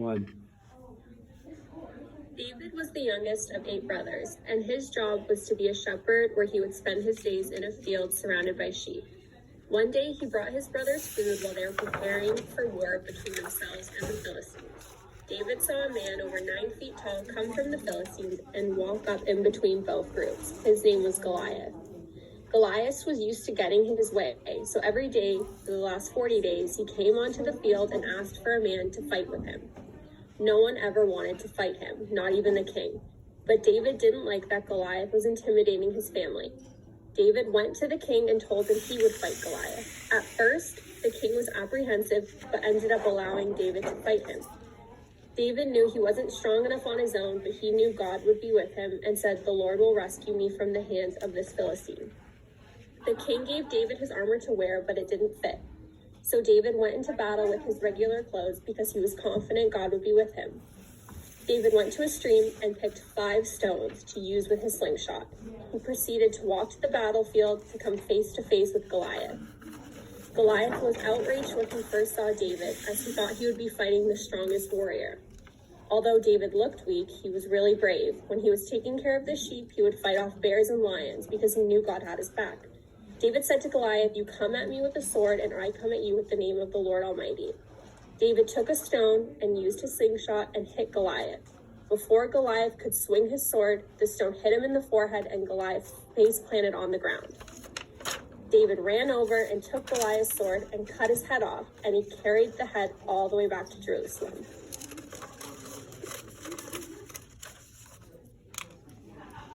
One. David was the youngest of 8 brothers, and his job was to be a shepherd where he would spend his days in a field surrounded by sheep. One day he brought his brothers food while they were preparing for war between themselves and the Philistines. David saw a man over 9 feet tall come from the Philistines and walk up in between both groups. His name was Goliath. Goliath was used to getting his way, so every day for the last 40 days he came onto the field and asked for a man to fight with him. No one ever wanted to fight him, not even the king. But David didn't like that Goliath was intimidating his family. David went to the king and told him he would fight Goliath. At first, the king was apprehensive, but ended up allowing David to fight him. David knew he wasn't strong enough on his own, but he knew God would be with him and said, "The Lord will rescue me from the hands of this Philistine." The king gave David his armor to wear, but it didn't fit. So David went into battle with his regular clothes because he was confident God would be with him. David went to a stream and picked 5 stones to use with his slingshot. He proceeded to walk to the battlefield to come face to face with Goliath. Goliath was outraged when he first saw David, as he thought he would be fighting the strongest warrior. Although David looked weak, he was really brave. When he was taking care of the sheep, he would fight off bears and lions because he knew God had his back. David said to Goliath, "You come at me with a sword, and I come at you with the name of the Lord Almighty." David took a stone and used his slingshot and hit Goliath. Before Goliath could swing his sword, the stone hit him in the forehead and Goliath's face planted on the ground. David ran over and took Goliath's sword and cut his head off, and he carried the head all the way back to Jerusalem.